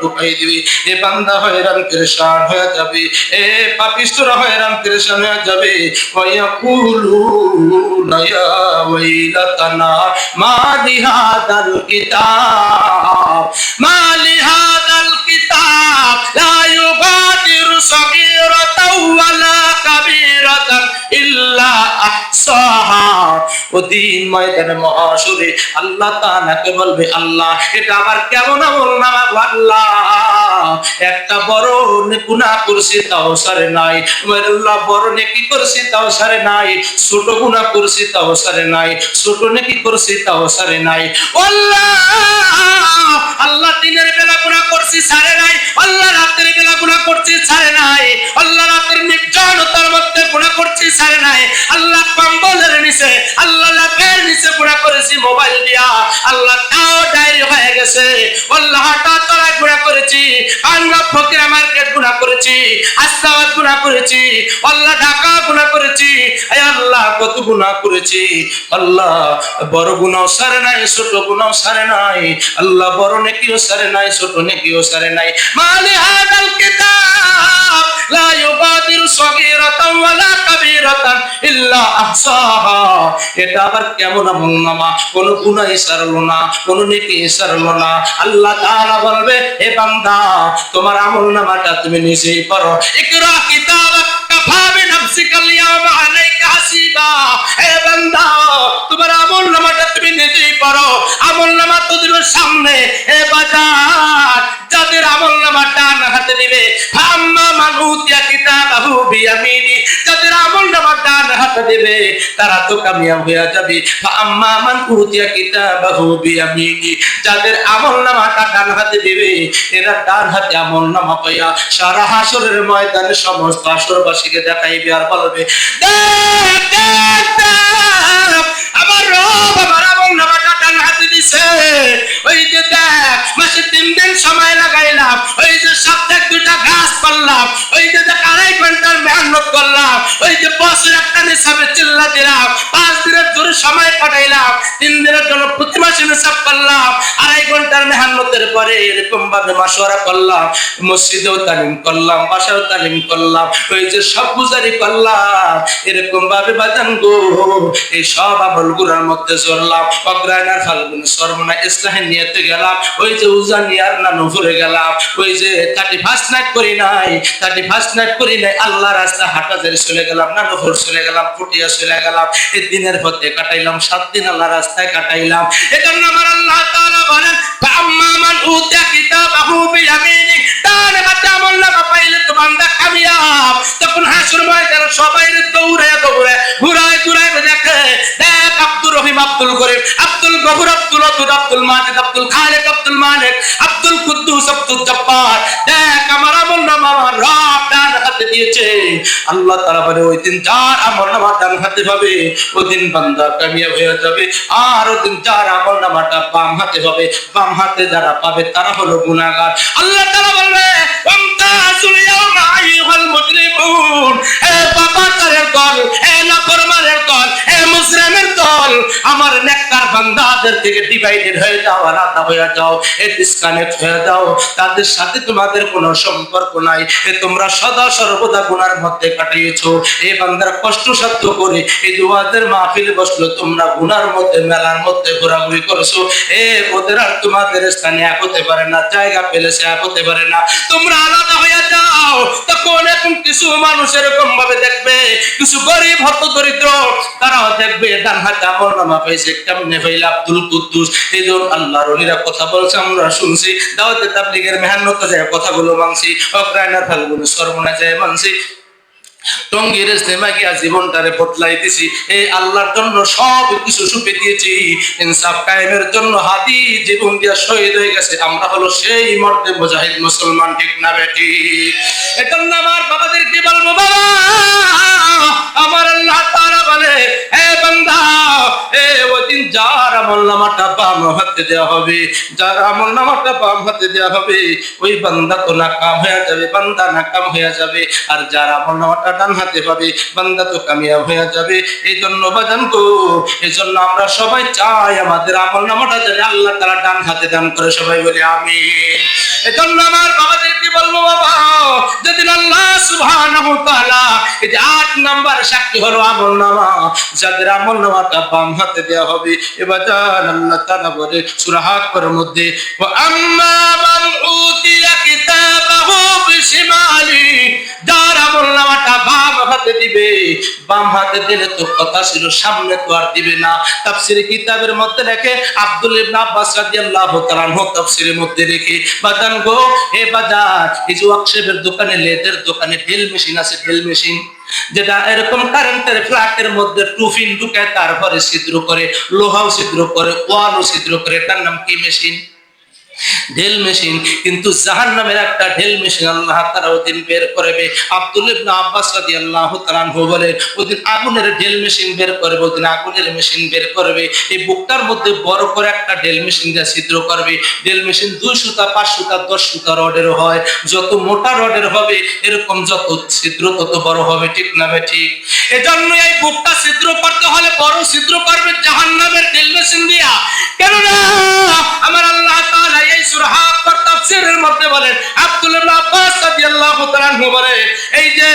ঢুকাই দিবি। এ বান্দা হয়রান পেরেশান হয়ে যাবে, এ পাপিষ্টরা হয়রান পেরেশান হয়ে যাবে। ওয়ায়াকুলুনা ইয়া ওয়াইলাতানা মা লিহাদাল কিতাব, মা লিহাদাল কিতাব লা ইউগাদিরু সগীরাতাও ওয়ালা কাবীরাতান ইল্লা আহসাহা। ওদিন ময়দানে মহাশরে আল্লাহ তাআলাকে বলবে, আল্লাহ এটা আবার কেমন আমলনামা গো আল্লাহ, একটা বড় গুনাহ করছি তাও সারে নাই, আল্লাহ বড় নেকি করছি তাও সারে নাই, ছোট গুনাহ করছি তাও সারে নাই, ছোট নেকি করছি তাও সারে নাই। আল্লাহ আল্লাহ দিনের বেলা গুনাহ করছি সারে নাই, আল্লাহ রাতের বেলা গুনাহ করছি সারে নাই, আল্লাহ রাতের নির্জনতার মধ্যে গুনাহ করছি সারে নাই, আল্লাহ কম্বলের নিচে, আল্লাহ লাফের নিচে গুনাহ করেছি মোবাইল দিয়া, আল্লাহ তাও ডায়েরি হয়ে গেছে, আল্লাহ হাঁটা চলায় গুনাহ করেছি, আল্লাহ ফকিরা মার্কেট গুনাহ করেছি, আস্তাবাদ গুনাহ করেছি, আল্লাহ ঢাকা গুনাহ করেছি, আয় আল্লাহ কত গুনাহ করেছি, আল্লাহ বড় গুনাহ সারে নাই, ছোট গুনাহ সারে নাই, আল্লাহ বড় নেকিও সারে নাই, ছোট নেকিও সারে নাই। মালি হাদাল কিতাব লা ইউগাদিরু সগীরাতাও ওয়ালা কাবীরাতান ইল্লা আহসাহা। এটা আবার কেমন আমলনামা, কোন গুনাহ সারলো না, কোন নেকি সারলো না। আল্লাহ তাআলা বলবে, হে বান্দা তোমার আমলনামাটা তুমি নিজেই পড়ো। ইকরা কিতাবাক কাফা বিনাফসিকাল ইয়াওমা আলাইকা হাসিবা। হে বান্দা তোমার আমলনামাটা তুমি নিজেই পড়ো। আমলনামা তো দিল সামনে, হে বাজার যাদের আমলনামা ডান হাতে দিবে, আম্মা মান উতিয়া কিতাবাহু বিয়ামিনি, যাদের আমলনামা ডান হাতে দিবে তারা তো কামিয়াব হয়ে যাবে। আম্মা মান উতিয়া কিতাবাহু বিয়ামিনি, যাদের আমলনামাটা ডান হাতে দিবে এরা ডান হাতে আমলনামা পাইয়া সারা হাসরের ময়দানে সমস্ত হাসরবাসীকে দেখাইবে আর বলবে, দেখ দেখ দেখ আমার রব আমার আমলনামাটা ডান হাতে দিছে। ওই যে দেখ মাসে 3 দিন সময় লাগাইলাম, ওই যে সপ্তাহে 2টা গাছ করলাম, ওই যে দেখ 2.5 ঘন্টার মেহনত করলাম, ওই যে বছর একটা নিসাবে চিল্লা দিলাম, 5 দিনের জোরে সময় কাটাইলাম, 3 দিনের জন্য প্রতি মাসে নিসাব করলাম, 2.5 ঘন্টার মেহনতের পরে এরকম ভাবে মাশওয়ারা করলাম, মসজিদেও তালিম করলাম, বাসায়ও তালিম করলাম, ওই যে সব গুজারি করলাম, এরকম ভাবে বাজান গো এই সব আমলগুলোর মধ্যে চললাম। অগ্রায়ণার ফাল্গুন সর্বনা ইসলামের নিয়তে গেলাম, ওই যে উজানিয়ার না নজরে গেলাম, ওই যে 31st নাইট করি নাই, 31st নাইট করি নাই, আল্লাহ রাস্তা হাটাজারি চলে গেলাম, না নহর চলে গেলাম, ফুটিয়া চলে গেলাম, এই দিনের পথে কাটাইলাম, 7 দিন আল্লাহ রাস্তায় কাটাইলাম। এজন্য আমার আল্লাহ তাআলা বলেন, আম্মা মান উতিয়া কিতাবাহু বিয়ামিনি, তার হাতে আমলনামা পাইলে তো বান্দা কামিয়াব। তখন হাসর ময়দানে সবাই দৌড়ে দৌড়ে ঘুরায় ঘুরায় দেখে, দেখ আব্দুর রহিম, আব্দুল করিম, আব্দুল গফুর, আব্দুল ওয়াদুদ, আব্দুল মাজিদ, আব্দুল খালিক, আব্দুল মালিক, আব্দুল কুদ্দুস, আব্দুল জব্বার, দেখ আমার আমলনামা আমার রব ডান হাতে দিয়েছে। আল্লাহ তাআলা বলে, ওই দিন যার আমলনামা ডান হাতে পাবে ওই দিন বান্দা কামিয়াব হয়ে যাবে, আর ওই দিন যার আমলনামাটা বাম হাতে হবে, বাম হাতে যারা পাবে তারা হলো গুনাহগার। আল্লাহ তাআলা বলবে, ওয়ামতাজুল ইয়াওমা আইয়ুহাল মুজরিমুন, এ পাপাচারের দল, এ নাফরমানের দল, এ মুজরিমের দল, আমার নেককার বান্দাদের থেকে ডিভাইডেড হয়ে যাও, আলাদা হয়ে যাও, ডিসকানেক্ট হয়ে যাও, তাদের সাথে তোমাদের কোনো সম্পর্ক নাই, তোমরা সদা সর্বদা গুনার মধ্যে কাটিয়েছো। এই বান্দার কষ্ট সাধ্য করে এই দুয়াদের মাহফিলে বসলো, তোমরা গুনার মধ্যে মেলার মধ্যে ঘোরাঘুরি করছো, ওদের আর তোমাদের স্থানে এক হতে পারে না, জায়গা পেলেছে এক হতে পারে না, তোমরা আলাদা হয়ে যাও। তখন এখন কিছু মানুষ এরকম ভাবে দেখবে, কিছু গরিব হত দরিদ্র তারাও দেখবে ডান হাতে আমলনামা পেয়েছে, কেমনে পাইল আব্দুল কুদ্দুস। এই জন্য আল্লাহর ওলিরা কথা বলছে, আমরা শুনছি, দাওয়াতে তাবলীগের মেহনত যায় কথাগুলো মানছি, অগ্রায়ণার ফাল্গুনে সর্বনা যায় মানছি, টঙ্গীর ইস্তেমা গিয়া জীবনটারে বদলাই দিছি, এই আল্লাহর জন্য সব কিছু সুপে দিয়েছি, ইনসাফ কায়েমের জন্য হাদি জীবন দিয়া শহীদ হয়ে গেছে। আমরা হলো সেই মর্দে মুজাহিদ মুসলমান, ঠিক না বেটি? এজন্য আমার বাবাদেরকে বলবো, বাবা আমার আল্লাহ তাআলা বলে, হে বান্দা, ওই দিন যার আমল নামাটা বাম হাতে দেওয়া হবে। যার আমল নামাটা বাম হাতে দেওয়া হবে ওই বান্দা তো নাকাম হয়ে যাবে, বান্দা নাকাম হয়ে যাবে। আর যার আমল নামাটা ডান হাতে পাবে বান্দা তো কামিয়াব হয়ে যাবে। এই জন্য বাজান গো, এই জন্য আমরা সবাই চাই আমাদের আমল নামাটা যেন আল্লাহ তাআলা ডান হাতে দান করে। সবাই বলি আমিন। এই জন্য আমার বাবাদেরকে বলবো, বাবা যেদিন আল্লাহ সুবহানাহু ওয়া তাআলা এই যে 8 নাম্বার সাক্ষী হলো আমল নামা, যাদের আমল নামাটা বাম হাতে দেওয়া হবে, এবার আল্লাহ তাআলা বলে সূরা হাক্কার মধ্যে, ওয়া আম্মা মান উতিয়া কিতাবাহু বিশিমালি, যার আমল নামাটা বাম হাতে দিবে, বাম হাতে দিলে তো কথা ছিল, সামনে তো আর দিবে না। তাফসীর কিতাবের মধ্যে লেখে আব্দুল ইবনে আব্বাস রাদিয়াল্লাহু তাআলা আনহু তাফসীরের মধ্যে রেখে, বাজান গো এ বাজার এই যে ওয়ার্কশপের দোকানে, লেদের দোকানে ড্রিল মেশিন আছে, ড্রিল মেশিন যেটা এরকম কারেন্টের ফ্ল্যাটের মধ্যে টুফিন ঢুকায় তারপরে ছিদ্র করে, লোহাও ছিদ্র করে, ওয়ালও ছিদ্র করে, তার নাম কি মেশিন? ঢেল মেশিন। কিন্তু জাহান্নামের একটা ঢেল মেশিন আল্লাহ তাআলা ওদিন বের করবে। আব্দুল ইবনে আব্বাস রাদিয়াল্লাহু তাআলা আনহু বলেন, ওদিন আগুনের ঢেল মেশিন বের করবে, ওদিন আগুনের মেশিন বের করবে। এই বুকটার মধ্যে বড় করে একটা ঢেল মেশিন দিয়ে ছিদ্র করবে। ঢেল মেশিন 2 সুতা, 5 সুতা, 10 সুতা রডের হয়। যত মোটা রডের হবে এরকম যত ছিদ্র তত বড় হবে, ঠিক না বে ঠিক? এজন্য এই বুকটা ছিদ্র করতে হলে বড় ছিদ্র করবে জাহান্নামের ঢেল মেশিন দিয়া। কেন না আমার আল্লাহ তাআলা এই সূরা হাক্কার তাফসীরের মধ্যে বলেন, আব্দুল ইবনে আব্বাস রাদিয়াল্লাহু তাআলা আনহু বলে, এই যে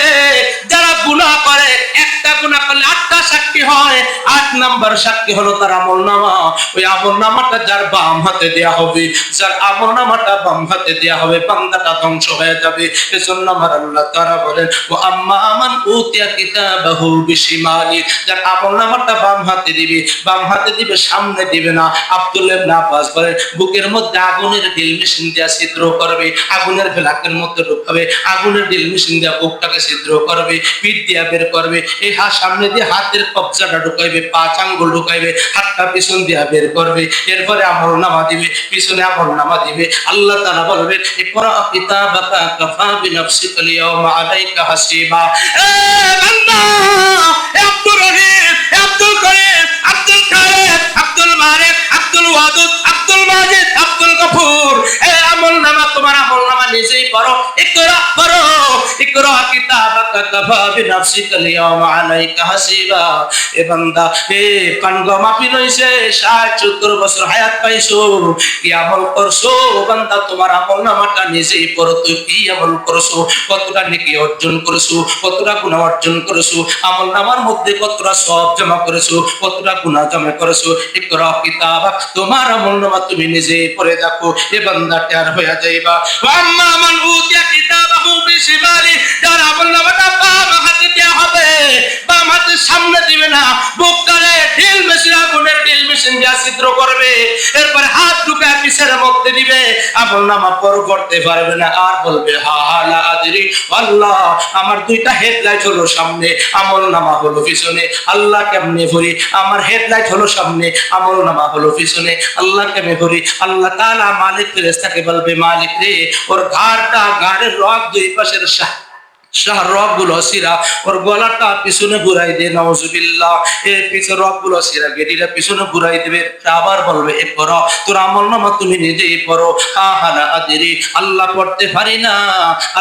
যারা গুনাহ করে, একটা গুনাহ করলে 8টা সাক্ষী হয়, 8 নাম্বার সাক্ষী হলো তার আমলনামা। ওই আমলনামাটা যার বাম হাতে দেয়া হবে, যার আমলনামাটা বাম হাতে দেয়া হবে, বান্দাটা ধ্বংস হয়ে যাবে। এজন্য আমার আল্লাহ তাআলা বলেন, ওয়া আম্মা মান উতিয়া কিতাবাহু বিশিমালি, যার আমলনামাটা বাম হাতে দিবে, বাম হাতে দিবে, সামনে দিবে না। আব্দুল ইবনে আব্বাস বলেন, বুকের মধ্যে আগুনের ড্রিল মেশিন দিয়ে ছিদ্র করবে, আগুনের ফ্ল্যাকের মধ্যে ঢুকাবে, আগুনের ড্রিল মেশিন দিয়ে বুকটাকে ছিদ্র করবে, পিঠ দিয়ে বের করবে, এই হাত সামনে দিয়ে হাতের কবজাটা ঢুকাইবে, 5 আঙ্গুল ঢুকাইবে, হাতটা পিছন দিয়ে বের করবে, এরপরে আমলনামা দিবে, পিছনে আমলনামা দিবে। আল্লাহ তাআলা বলবেন, ইকরা কিতাবাকা কাফা বিনাফসিকা ইয়াওমা আলাইকা হাসিবা। এ বান্দা, এ আব্দুর রহিম, এ আব্দুল করিম, আব্দুল খালেক, আব্দুল মালিক, আব্দুল ওয়াদুদ, আব্দুল মাজিদ, আব্দুল গফুর, এই আমলনামা তোমার আমলনামা নিজেই পড়ো, ইকরা পড়ো, ইকরা কিতাবাকা কাফা বিনাফসিকা ইয়াওমা আলাইকা হাসিবা। এ বান্দা, এ পানগা মাপি লইছে, 60-70 বছর হায়াত পাইছো, কি আমল করছো বান্দা? তোমার আমলনামাটা নিজেই পড়ো, তুই কি আমল করছো, কতটা নেকি অর্জন করেছো, কতটা গুনাহ অর্জন করেছো, আমলনামার মধ্যে কতটা সওয়াব জমা করেছো, কতটা গুনাহ জমা করেছো। ইকরা কিতাবাক, তোমার আমলনামা তুমি নিজেই পড়ে দেখো, এ বান্দা টের হয়ে যাইবা। ওয়া আম্মা মান উতিয়া কিতাবাহু বিশিমালি, যার আমলনামাটা বাম হাতে দেয়া হবে, বাম হাতে সামনে দিবে না, বুকটারে ঢিল মেশিন, আগুনের ঢিল মেশিন দিয়ে ছিদ্র করবে, এরপর হাত ঢুকায় পিছের মধ্যে দিবে, আমলনামা পড়তে পারবে না, আর বলবে হা হা লা আদরি, আল্লাহ আমার 2টা হেডলাইট হলো সামনে, আমলনামা হলো পিছনে, আল্লাহ কেমনে ভরি? আমার হেডলাইট হলো সামনে, আমলনামা হলো পিছনে, আল্লাহ কেমনে ভরি? আল্লাহ তাআলা মালিক ফেরেশতাকে বলবে, মালিক রে, ওর ঘাড়ের রগ 2 পাশের রগগুলো সিরা, ওর গলাটা পিছনে ঘুরাই দে, নাউজুবিল্লাহ, এর পিছনে রগগুলো সিরা, গেটিটা পিছনে ঘুরাই দেবে। আবার বলবে, এ পড়ো, তোর আমলনামা তুমি নিজেই পড়ো। হা হা লা আদরি, আল্লাহ পড়তে পারি না,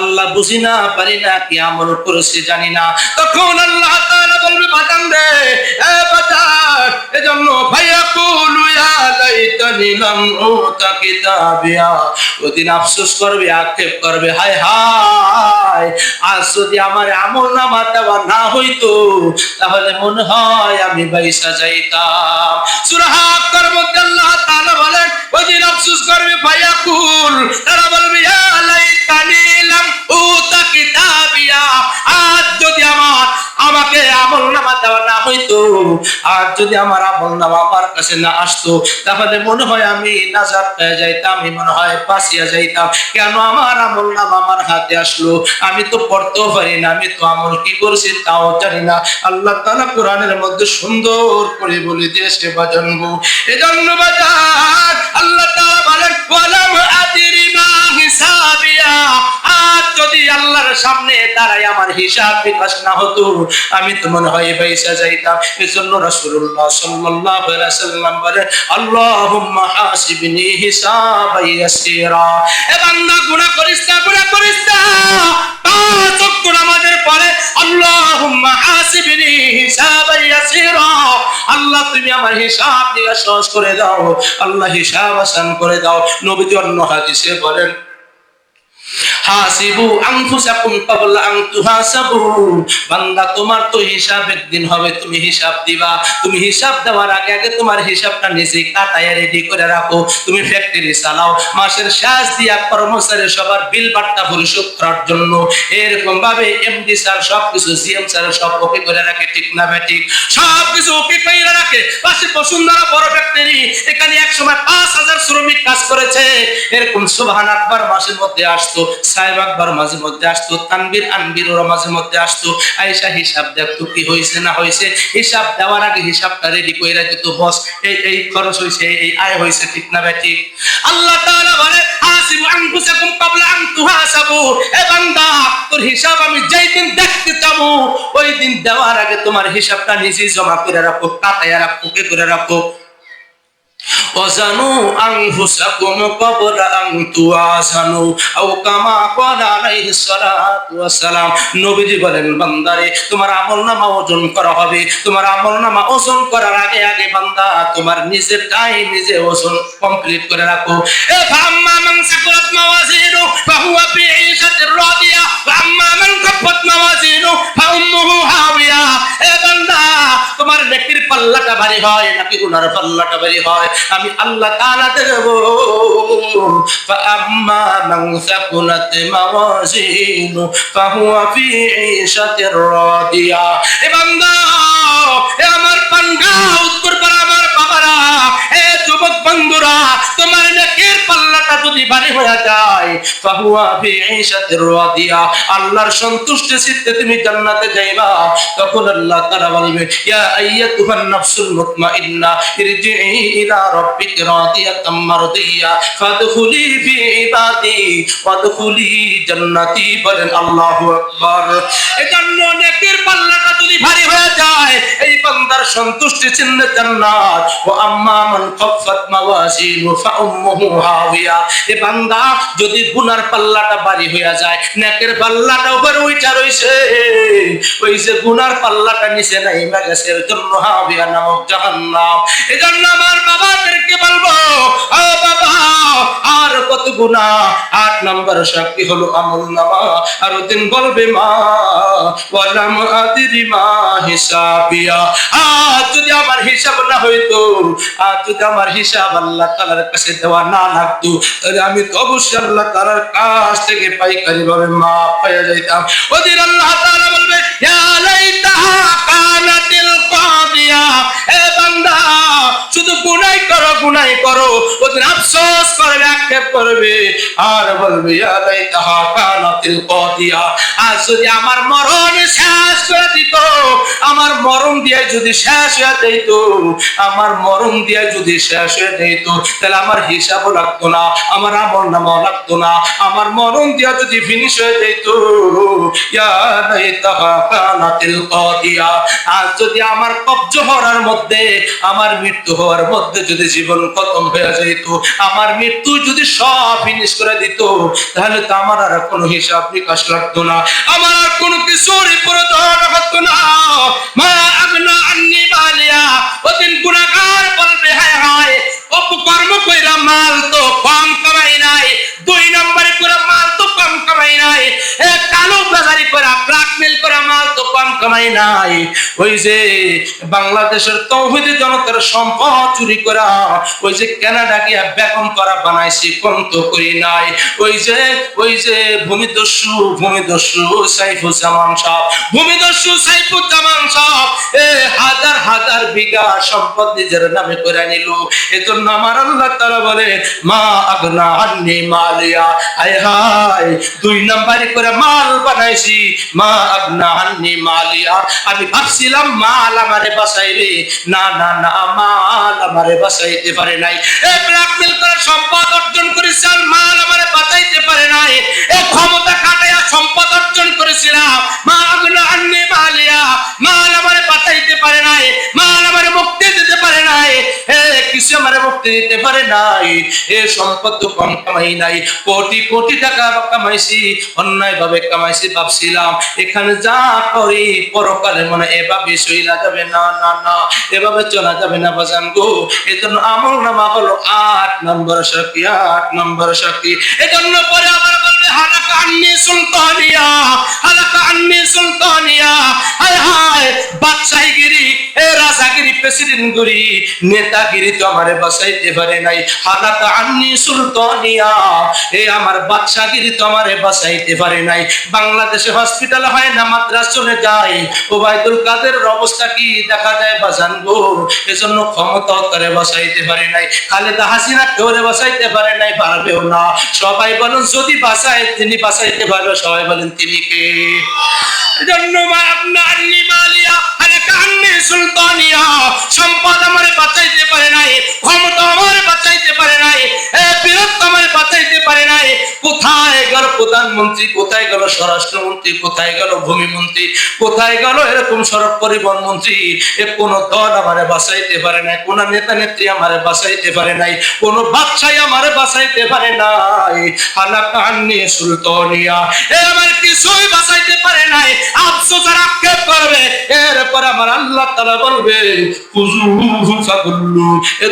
আল্লাহ বুঝি না, পারি না, কি আমল করেছি জানি না। তখন আল্লাহ তাআলা বলবে, বাজান রে, এ বাজান, এজন্য ফায়াকুলু ইয়া লাইতানি লাম উতা কিতাবিয়া, ওদিন আফসোস করবে, আক্ষেপ করবে, হায় হায়, আজ যদি আমার আমলনামা দেওয়া না হইতো তাহলে মনে হয় আমি বাইসা যাইতাম। সূরা হাক্কার মধ্যে আল্লাহ তাআলা বলেন, ওদিন আফসোস করবে, ফায়াকুল, তারা বলবে, ইয়া লাইতানি লাম উতা কিতাবিয়া, আজ যদি আমাকে আমলনামা দেওয়া না হইতো, আর যদি আমার আমলনামা আমার কাছে না আসতো, তাহলে মনে হয় আমি নাজাত পেয়ে যাইতাম, আমি মনে হয় বাঁচিয়া যাইতাম। কেন আমার আমলনামা আমার হাতে আসলো? আমি তো পড়তেও পারি না, আমি তো আমল কি করছি তাও জানি না। আল্লাহ তাআলা কোরআনের মধ্যে সুন্দর করে বলে দিয়েছে, বাজানগো, এজন্য বাজান আল্লাহ তাআলা বলেন, ওয়ালাম আদরি মা হিসাবিয়া, আজ যদি আল্লাহর সামনে দাঁড়ায় আমার হিসাব বিকাশ না হতো, আমি তো মনে হয় পয়সা যাইতাম। এজন্য রাসূলুল্লাহ সাল্লাল্লাহু আলাইহি ওয়াসাল্লাম বলেন, আল্লাহুম্মা হাসিবনি হিসাবান ইয়াসীরা। এ বান্দা গুনাহ করিস না, গুনাহ করিস না। পাঁচ ওয়াক্ত নামাজের পরে আল্লাহুম্মা হাসিবনি হিসাবান ইয়াসীরা, আল্লাহ তুমি আমার হিসাব নিকাশ সহজ করে দাও, আল্লাহ হিসাব আসান করে দাও। নবীজি অন্য হাদিসে বলেন, হাসিবু আনফুসাকুম ক্বাবলা আন তুহাসাবু, বান্দা তোমার তো হিসাবের দিন হবে, তুমি হিসাব দিবা। তুমি হিসাব দেওয়ার আগে আগে তোমার হিসাবটা নিজে কাটায় রেডি করে রাখো। তুমি ফ্যাক্টরি চালাও, মাসের শেষ দিয়া কর্মচারী সবার বিল বাট্টা পরিশোধ করার জন্য এরকম ভাবে এমডি স্যার সবকিছু, সিএম স্যার সব ওকে করে রাখে, ঠিক না ঠিক? সবকিছু ওকে করে রাখে। পাশে বসুন্ধরা বড় ফ্যাক্টরি, এখানে এক সময় 5000 শ্রমিক কাজ করেছে। এরকম সুবহান আকবার মাসের মধ্যে আসতো, সাহেব আকবর মাঝে মধ্যে আসতো, তানবীর আনবীর ওরা মাঝে মধ্যে আসতো। আয়েশা হিসাব দেখতো কি হয়েছে না হয়েছে। হিসাব দেওয়ার আগে হিসাবটা রেডি করে রাখতো, বস এই খরচ হয়েছে, এই আয় হয়েছে, ঠিক না ঠিক? আল্লাহ তাআলা বলে, হাসিবু আনফুসাকুম ক্বাবলা আন তুহাসাবু, এ বান্দা তোর হিসাব আমি যেই দিন দেখতে চাবো ওই দিন দেওয়ার আগে তোমার হিসাবটা নিজে জমা করে রাখো, কাটায়া রাখো, কে করে রাখো। ওয়াজানু আনফুসাকুম ক্বাবলা আন তুওয়াজানু আও কামা ক্বালা আলাইহিস সালাতু ওয়াস সালাম। নবীজি বলেন, বান্দারে তোমার আমলনামা ওজন করা হবে, তোমার আমলনামা ওজন করার আগে আগে বান্দা তোমার নিজেরটাই নিজে ওজন কমপ্লিট করে রাখো। এ ফাম্মা মান সাকুলাত মাওয়াজিনু ফাহুয়া ফি ঈশাতির রাদিয়া ওয়া আম্মা মান খাফফাত মাওয়াজিনু ফাউম্মুহু হাওিয়া। এ বান্দা তোমার নেকির পাল্লাটা ভারী হয় নাকি গুনার পাল্লাটা ভারী হয়, আমি আল্লাহ তাআলা দেব। ফাআম্মা মান সাকুলাত মাওয়াজিনু ফাহুয়া ফি ঈশাতির রাদিয়া। এ বান্দা, এ আমার পান্ডা উত্তর পাড়া আমার বাবারা, এ যুবক বন্ধুরা, তোমার নেকির পাল্লাটা যদি ভারী হয়ে যায় ফাহুয়া ফি ঈশাতির রাদিয়া, আল্লাহর সন্তুষ্টি চিত্তে তুমি জান্নাতে যাইবা। তখন আল্লাহ তাআলা বলবে, ইয়া আইয়াতুহান নাফসুল মুতমাইন্না ইরজিই ইলা রাব্বিকি রাদিয়াতাম মারদিয়া ফাদখুলি ফি ইবাদি ওয়াদখুলি জান্নাতি। বলেন আল্লাহু আকবার। এজন্য নেকির পাল্লাটা যদি ভারী হয়ে যায় এই বান্দার সন্তুষ্টি চিহ্নে জান্নাত। ওয়া আম্মা মান খাফফাত মাওয়াজিনু ফাউম্মুহু হাওিয়া, এ বান্দা যদি গুনার পাল্লাটা ভারী হয়ে যায়, নেকের পাল্লাটা উপরে উঠা রইছে, ওই যে গুনার পাল্লাটা নিচে নাইমা গেছে, এর জন্য হাওিয়া নামক জাহান্নাম। এজন্য আমার বাবাদেরকে বলবো, ও বাবা, আর কত গুনাহ। 8 নম্বর সাক্ষী হলো আমলনামা। আর দিন বলবে, মা ওয়ালাম আদরি মা হিসাবিয়া, আজ যদি আমার হিসাব না হইতো, আজ যদি আমার হিসাব আল্লাহ তাআলার কাছে দেওয়া না লাগতো, তাহলে আমি তো অবশ্যই আল্লাহ তাআলার কাছ থেকে পাইকারি ভাবে মাপ পেয়ে যাইতাম। ওদিন আল্লাহ তাআলা বলবে, ইয়া লাইতাহা কানাতিল কাদিয়া। এ বান্দা, শুধু গুনাহ করো, গুনাহ করো, ওদিন আফসোস করবে, আক্ষেপ করবে, আর বলবে, ইয়া লাইতাহা কানাতিল কাদিয়া। আজ যদি আমার মরণ শেষ করে দিত, আমার মরণ দিয়ে যদি শেষ হয়ে যেত, আমার মরণ দিয়ে যদি শেষ হয়ে যেত, তাহলে আমার হিসাবও লাগতো না, আমার আমলনামাও লাগতো না, আমার মরণ দিয়ে যদি ফিনিশ হয়ে যেত। ইয়া লাইতাহা কানাতিল কাদিয়া। আজ যদি আমার কবজ হওয়ার মধ্যে, আমার মৃত্যু হওয়ার মধ্যে যদি জীবন খতম হয়ে যেত, আমার মৃত্যু যদি সব ফিনিশ করে দিত, তাহলে তো আমার আর কোনো হিসাব নিকাশ লাগতো না, আমার আর কোনো কিছুর প্রয়োজন হতো না। মা আগনা আন্নি মালিয়া। ওদিন গুনাহগার বলবে, হায় হায়, অপকর্ম কইরা মাল তো কম কামাই নাই, 2 নম্বরে করে মাল তো কম কামাই নাই, কালো বাজারি করে ব্ল্যাকমেল করে মাল তো কম কামাই নাই, ওই যে বাংলাদেশের তৌহিদি জনতার সম্পদ চুরি করা, ওই যে কানাডা গিয়া বেগম করা বানাইছি, কম তো করি নাই, ওই যে ভূমিদস্যু সাইফুজ্জামান সাহেব, ভূমিদস্যু সাইফুজ্জামান সাহেব হাজার হাজার বিঘা সম্পদ নিজের নামে করে নিল। এজন্য আমার আল্লাহ তাআলা বলে, মা আগনা আন্নি মালিয়া। হায় হায়, 2 নম্বরে করে মাল বানাইছি, মা আগনা আন্নি মালিয়া। আমি ভাবছিলাম মাল আমারে বাঁচাইবে, না না না, মাল আমারে বাঁচাইতে পারে নাই। ব্ল্যাকমেল করে সম্পদ অর্জন করেছেন, মাল আমারে বাঁচাইতে পারে নাই। ক্ষমতা খাটাইয়া সম্পদ অর্জন দিতে পারে নাই। এ সম্পদ তো কম কামাই নাই, কোটি কোটি টাকা কামাইছি, অন্যায় ভাবে কামাইছি, ভাবছিলাম এখানে যা করি পরকালে মনে এভাবে সইলা যাবে। না না না, এভাবে চলা যাবে না বাজান গো। এজন্য আমল নামা হলো 8 নম্বর সাক্ষী, 8 নম্বর সাক্ষী। এজন্য পরে আবার বলবে হালাকা আন্নি সুলতানিয়া, হালাকা আন্নি সুলতানিয়া। হায় হায়, বাদশাহীগিরি, এ রাজাগিরি, প্রেসিডেন্টগিরি, নেতাগিরি তো আমারে বাঁচাইতে পারে নাই। হালাকা আন্নি সুলতানিয়া, এই আমার বাদশাহগিরি তো আমারে বাঁচাইতে পারে নাই। বাংলাদেশে হসপিটাল হয় না, মাদ্রাস চলে যায়। ওবায়দুল কাদেরের অবস্থা কি দেখা যায় বাজান গো। এজন্য ক্ষমতা করে বাঁচাইতে পারে নাই। খালেদা হাসিনা কেউ বাঁচাইতে পারে নাই, পারবেও না। সবাই বলেন যদি বাঁচায়, তিনি বাঁচাইতে পারবে, সবাই বলেন তিনি কে? এজন্য সুলতানিয়া, সম্পদ আমারে বাঁচাইতে পারে নাই, ক্ষমতা আমারে বাঁচাইতে পারে নাই, বীরত্ব আমারে বাঁচাইতে পারে নাই। কোথায় গেল প্রধানমন্ত্রী, কোথায় গেল স্বরাষ্ট্রমন্ত্রী, কোথায় গেল ভূমিমন্ত্রী, কোথায় গেল এরকম সড়ক পরিবহন মন্ত্রী? এ কোন দল আমারে বাঁচাইতে পারে নাই, কোন নেতা নেত্রী আমারে বাঁচাইতে পারে নাই, কোন বাদশাহ আমারে বাঁচাইতে পারে নাই। হালাকা আন্নি সুলতানিয়া, এ আমার কিছুই বাঁচাইতে পারে নাই। আফসোস আর আক্ষেপ করবে। এরপর আমার আল্লাহ তাআলা বলবে খুযুহু ফাগুল্লু, এ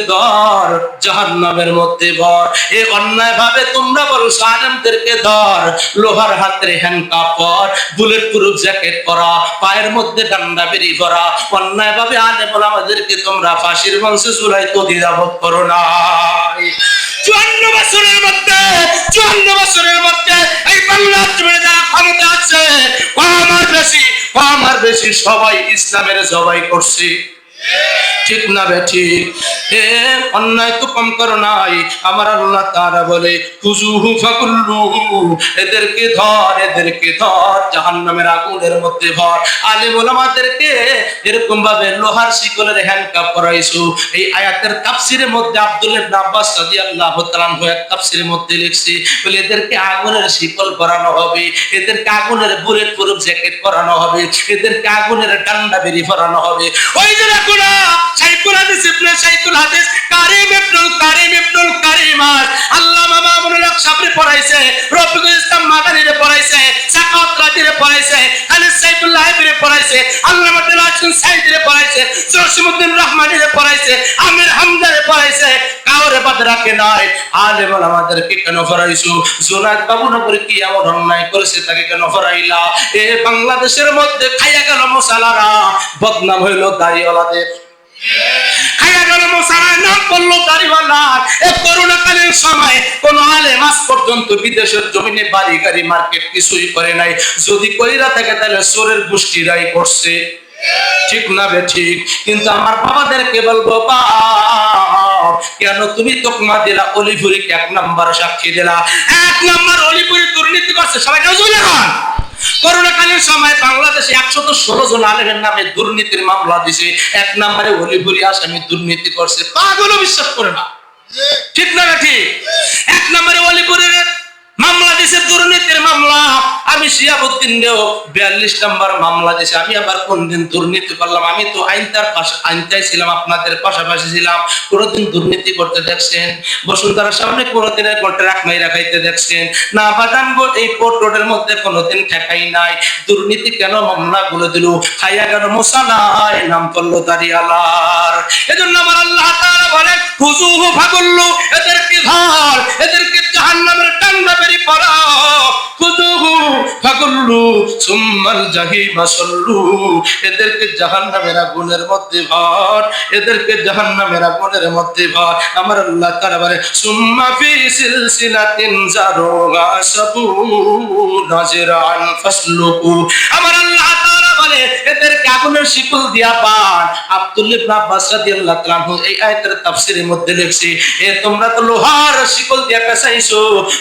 ধর জাহান্নামের মধ্যে ভর। এ অন্যায় ভাবে তোমরা বলছো আলেমদেরকে ধর, লোহার হাতের হ্যান্ডকাপ পর, বুলেট প্রুফ জ্যাকেট পরা, পায়ের মধ্যে ডান্ডা বেরি করা, অন্যায় ভাবে আলেম ওলামাদেরকে তোমরা ফাঁসির মঞ্চে ঝুলাইতে দ্বিধাবোধ করো না। 54 বছরের মধ্যে এই বাংলার জমিনে যারা ক্ষমতা আছে, কম আর বেশি সবাই ইসলামের জবাই করছে। ঠিক না বেঠিক? অন্যায় তো কম করো নাই। আমার আল্লাহ তাআলা বলে খুযুহু ফাকুল্লু, এদেরকে ধর জাহান্নামের আগুনের মধ্যে ভর। আলেম ওলামাদেরকে এরকম ভাবে লোহার শিকলের হ্যান্ডকাপ পরাইছো। এই আয়াতের তাফসিরের মধ্যে আব্দুল্লাহ ইবনে আব্বাস রাদিয়াল্লাহু তাআলা আনহু এক তাফসিরের মধ্যে লিখছে, বলে এদেরকে আগুনের শিকল পরানো হবে, এদেরকে আগুনের বুলেট প্রুফ জ্যাকেট পরানো হবে, এদেরকে আগুনের ডান্ডা বেরি পরানো হবে। ওই যে রাখুনা শাইখুল হাদিস ইবনে শাইখুল হাদিস কারিম ইবনুল কারিমাত আল্লামা মামুনুল হক সাবরি পড়াইছে, রফিকুল ইসলাম মাদানিরে পড়াইছে, সাকাত রাদিরে পড়াইছে, খালিদ সাইফুল্লাহ ইবনে পড়াইছে, আল্লামা দিলাসুন সাইদিরে পড়াইছে, জসিমউদ্দিন রহমানিরে পড়াইছে, আমির হামদারে পড়াইছে। কাউরে বাদ রাখে নাই। আলেম ওলামাদেরকে কেন পড়াইছো? জুনায়েদ বাবুনগরে কি এমন অন্যায় করেছে তাকে কেন পড়াইলা? এ বাংলাদেশের মধ্যে খাইয়া গেল মশালারা, বদনাম হইল দাড়িওয়ালাদের। খাইয়া গেল মশালার নাম করলো দাড়িওয়ালা। এ করোনাকালীন সময় কোন আলেম আজ পর্যন্ত বিদেশের জমিনে বাড়ি গাড়ি মার্কেট কিছুই করে নাই। যদি কইরা থাকে তাহলে চোরের গোষ্ঠীরাই করছে। ঠিক না বেঠিক? কিন্তু আমার বাবাদেরকে বলবো, বাপ কেন তুমি তোকমা দিলা অলিপুরিকে 1 নাম্বার সাক্ষী দিলা? 1 নাম্বার অলিপুরি দুর্নীতি করছে। সবাই কেউ বুঝলে না? করোনাকালীন সময় বাংলাদেশে 116 জন আলেমের নামে দুর্নীতির মামলা দিছে। 1 নম্বরে অলিপুরি আসামি দুর্নীতি করছে। পাগলও বিশ্বাস করে না। ঠিক না ঠিক? 1 নম্বরে অলিপুরের মামলা দিছে, দুর্নীতির মামলা। আমি শিয়াবুদ্দিন দেও 42 নম্বর মামলা দিছে। আমি আবার কোন দিন দুর্নীতি করলাম? আমি তো আইনটাই ছিলাম, আপনাদের পাশাপাশি ছিলাম। কোনদিন দুর্নীতি করতে দেখছেন? বসুন্ধরার সামনে কোনদিনের কন্ট্রাক্ট মাইরা খাইতে দেখছেন? না বাদাম গো, এই পোর্ট রোডের মধ্যে কোনদিন ঠেকাই নাই। দুর্নীতি কেন মামলা গুলো দিল? খাইয়া গেল মশালাই, নাম করলো দাড়িওয়ালার। এজন্য আমার আল্লাহ তাআলা বলেন খুযুহু ফাগুল্লু, এদেরকে ধর, এদেরকে জাহান্নামের ডান্ডা বেরি পরাও। খুযুহু ফাগুল্লু সুম্মাল জাহিমা সাল্লু, এদেরকে জাহান্নামের আগুনের মধ্যে ভর, এদেরকে জাহান্নামের আগুনের মধ্যে ভর। আমার আল্লাহ তাআলা বলে সুম্মা ফি সিলসিলাতিন যারুহা সাবুনা জিরান ফাসলুকু। আমার আল্লাহ তাআলা বলে এদেরকে আগুনের শিকল দিয়া বাঁধ। আব্দুল্লাহ ইবনে আব্বাস রাদিয়াল্লাহু তাআলা আনহু এই আয়াতের তাফসীরের মধ্যে লিখছে, এ তোমরা তো লোহার শিকল দিয়া পেঁচাইছো,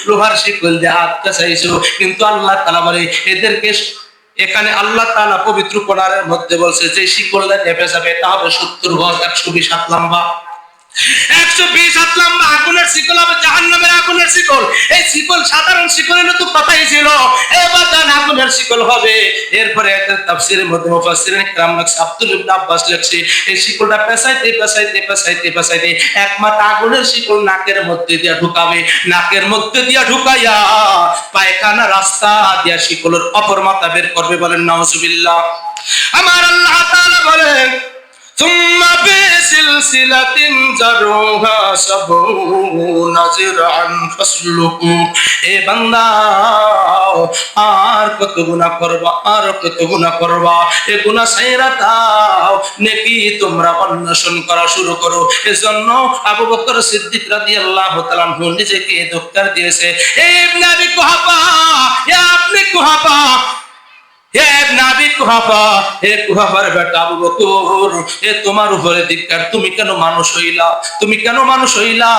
লোহার শিকল দিয়া হাত পেঁচাইছো, কিন্তু আল্লাহ তাআলা বলে এদেরকে, এখানে আল্লাহ তাআলা পবিত্র কোরআনের মধ্যে বলছে যে শিকল দিয়ে পেঁচাবে তা হবে 70 গজ 120 হাত লম্বা। 120 হাত লম্বা আগুনের শিকল হবে, জাহান্নামের আগুনের শিকল। এই শিকল সাধারণ শিকলের তো কথাই ছিল, এবার আগুনের শিকল হবে। এরপরে একটা তাফসীরের মধ্যে মুফাসসিরিন কিরাম লিখছে, আব্দুল ইবনে আব্বাস লিখছে, এই শিকলটা পেঁচাইতে একমাত্র আগুনের শিকল নাকের মধ্যে দিয়া ঢুকাবে, নাকের মধ্যে দিয়া ঢুকাইয়া পায়খানা রাস্তা দিয়া শিকলের অপর মাথা বের করবে। বলেন নাউজুবিল্লাহ। আমার আল্লাহ তাআলা বলেন, ثم في سلسلة ذرعها 70 ذراعا فاسلكوه। এ বান্দা আর কত গুনাহ করবা, আর কত গুনাহ করবা, এ গুনাহ ছাইরা দাও, নেকি তোমরা অন্বেষণ করা শুরু করো। এজন্য আবু বকর সিদ্দিক রাদিয়াল্লাহু তাআলা নিজেকে ধোঁকা দিয়েছে, এ ইবনে আবি কুহাফা, এ আপনি কুহাফা, তোমার উপরে ধিক্কার, তুমি কেন মানুষ হইলা, তুমি কেন মানুষ হইলা?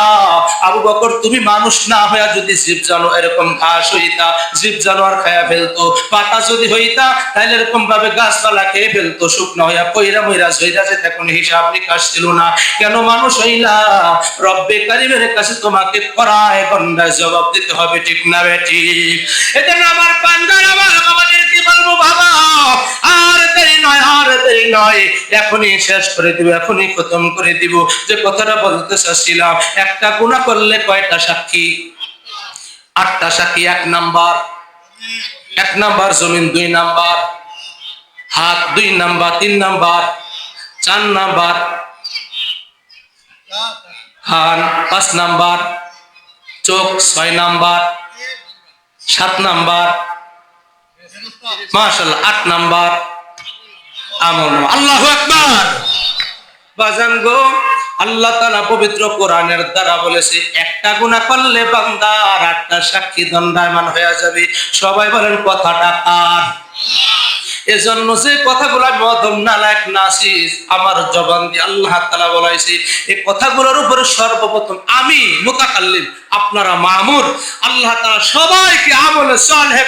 আবু বকর, তুমি মানুষ না হইয়া যদি জীব জানো এরকম ঘাস হইতা, জীব জানোয়ার খায়া ফেলতো, পাতা যদি হইতা তাহলে এরকম ভাবে গাছপালা খেয়ে ফেলতো, শুকনো হইয়া কইরা মইরা জইরা যেতে কোনো হিসাব নিকাশ ছিল না। কেন মানুষ হইলা? রব্বে কারিমের কাছে তোমাকে করায় গন্ডায় জবাব দিতে হবে, ঠিক না বেটি? এজন্য আমার পান্ডার, আমার বাবাদের কি বলবো বাবা, আর দেরি নয়, আর দেরি নয়, এখনই শেষ করে দিব, এখনই খতম করে দিব। যে কথাটা বলতে চাচ্ছিলাম, একটা গুনাহ করলে কয়টা সাক্ষী? 8টা সাক্ষী। 1 নাম্বার জমিন, 2 নাম্বার হাত, 2 নাম্বার 3 নাম্বার 4 নাম্বার কান, 5 নাম্বার চোখ, 6 নাম্বার 7 নাম্বার মাশাআল্লাহ 8 নাম্বার আমল। আল্লাহু আকবার। বাজান গো, আল্লাহ তাআলা পবিত্র কোরআনের দ্বারা বলেছে, একটা গুনাহ করলে বান্দার 8টা সাক্ষী দণ্ডায়মান হয়ে যাবে। সবাই বলেন কথাটা কার? এজন্য যে কথাগুলো মদম নালায়েক নাসিস আমার জবান দিয়ে আল্লাহ তাআলা বলাইছে, এই কথাগুলোর উপরে সর্বপ্রথম আমি মুতাকাল্লিম, আপনারা মামুর। আল্লাহ তাআলা সবাইকে আমলে সালেহ